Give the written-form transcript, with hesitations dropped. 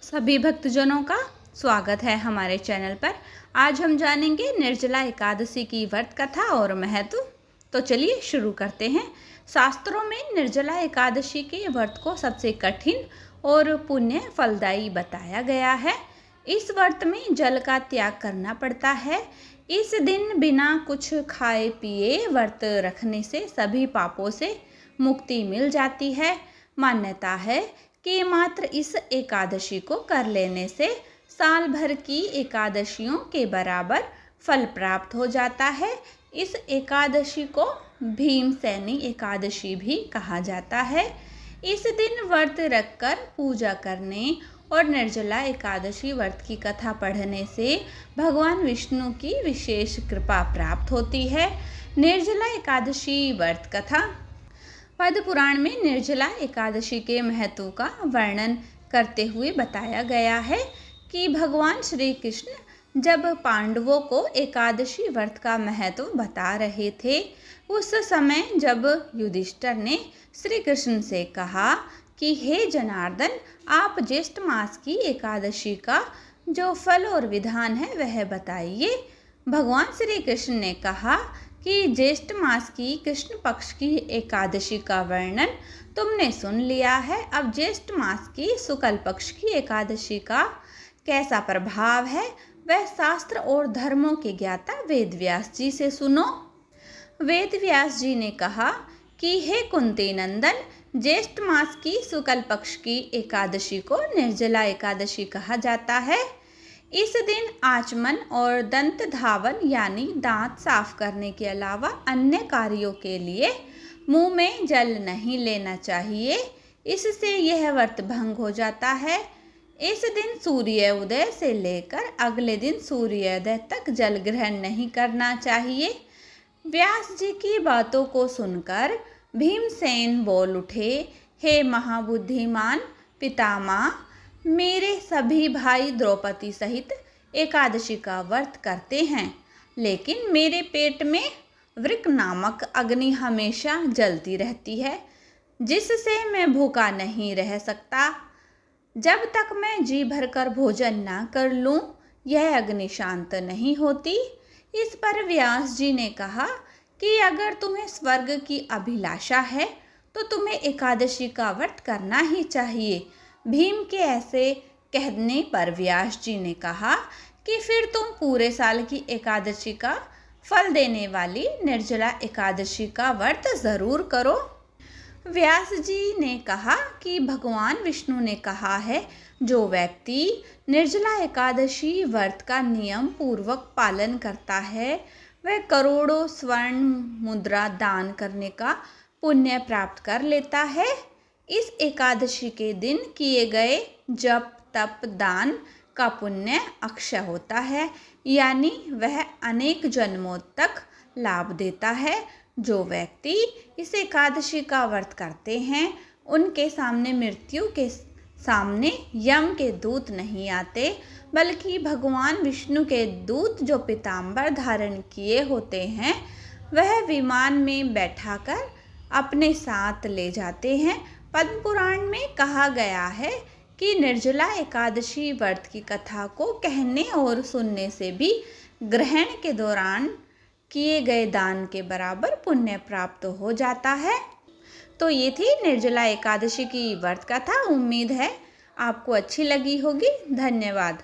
सभी भक्तजनों का स्वागत है हमारे चैनल पर। आज हम जानेंगे निर्जला एकादशी की व्रत कथा और महत्व। तो चलिए शुरू करते हैं। शास्त्रों में निर्जला एकादशी के व्रत को सबसे कठिन और पुण्य फलदायी बताया गया है। इस व्रत में जल का त्याग करना पड़ता है। इस दिन बिना कुछ खाए पिए व्रत रखने से सभी पापों से मुक्ति मिल जाती है। मान्यता है कि मात्र इस एकादशी को कर लेने से साल भर की एकादशियों के बराबर फल प्राप्त हो जाता है। इस एकादशी को भीमसेनी एकादशी भी कहा जाता है। इस दिन व्रत रखकर पूजा करने और निर्जला एकादशी व्रत की कथा पढ़ने से भगवान विष्णु की विशेष कृपा प्राप्त होती है। निर्जला एकादशी व्रत कथा। पद्म पुराण में निर्जला एकादशी के महत्व का वर्णन करते हुए बताया गया है कि भगवान श्री कृष्ण जब पांडवों को एकादशी व्रत का महत्व बता रहे थे, उस समय जब युधिष्ठिर ने श्री कृष्ण से कहा कि हे जनार्दन, आप ज्येष्ठ मास की एकादशी का जो फल और विधान है वह बताइए। भगवान श्री कृष्ण ने कहा कि ज्येष्ठ मास की कृष्ण पक्ष की एकादशी का वर्णन तुमने सुन लिया है। अब ज्येष्ठ मास की शुक्ल पक्ष की एकादशी का कैसा प्रभाव है वह शास्त्र और धर्मों के ज्ञाता वेद व्यास जी से सुनो। वेद व्यास जी ने कहा कि हे कुंती नंदन, ज्येष्ठ मास की शुक्ल पक्ष की एकादशी को निर्जला एकादशी कहा जाता है। इस दिन आचमन और दंत धावन यानी दांत साफ करने के अलावा अन्य कार्यों के लिए मुंह में जल नहीं लेना चाहिए। इससे यह व्रत भंग हो जाता है। इस दिन सूर्य उदय से लेकर अगले दिन सूर्योदय तक जल ग्रहण नहीं करना चाहिए। व्यास जी की बातों को सुनकर भीमसेन बोल उठे, हे महाबुद्धिमान पितामह, मेरे सभी भाई द्रौपदी सहित एकादशी का व्रत करते हैं, लेकिन मेरे पेट में वृक नामक अग्नि हमेशा जलती रहती है, जिससे मैं भूखा नहीं रह सकता। जब तक मैं जी भरकर भोजन ना कर लूं, यह अग्नि शांत नहीं होती। इस पर व्यास जी ने कहा कि अगर तुम्हें स्वर्ग की अभिलाषा है तो तुम्हें एकादशी का व्रत करना ही चाहिए। भीम के ऐसे कहने पर व्यास जी ने कहा कि फिर तुम पूरे साल की एकादशी का फल देने वाली निर्जला एकादशी का व्रत जरूर करो। व्यास जी ने कहा कि भगवान विष्णु ने कहा है, जो व्यक्ति निर्जला एकादशी व्रत का नियम पूर्वक पालन करता है वह करोड़ों स्वर्ण मुद्रा दान करने का पुण्य प्राप्त कर लेता है। इस एकादशी के दिन किए गए जप तप दान का पुण्य अक्षय होता है, यानी वह अनेक जन्मों तक लाभ देता है। जो व्यक्ति इस एकादशी का व्रत करते हैं उनके सामने मृत्यु के सामने यम के दूत नहीं आते, बल्कि भगवान विष्णु के दूत जो पीताम्बर धारण किए होते हैं वह विमान में बैठाकर अपने साथ ले जाते हैं। पद्म पुराण में कहा गया है कि निर्जला एकादशी व्रत की कथा को कहने और सुनने से भी ग्रहण के दौरान किए गए दान के बराबर पुण्य प्राप्त हो जाता है। तो ये थी निर्जला एकादशी की व्रत कथा। उम्मीद है आपको अच्छी लगी होगी। धन्यवाद।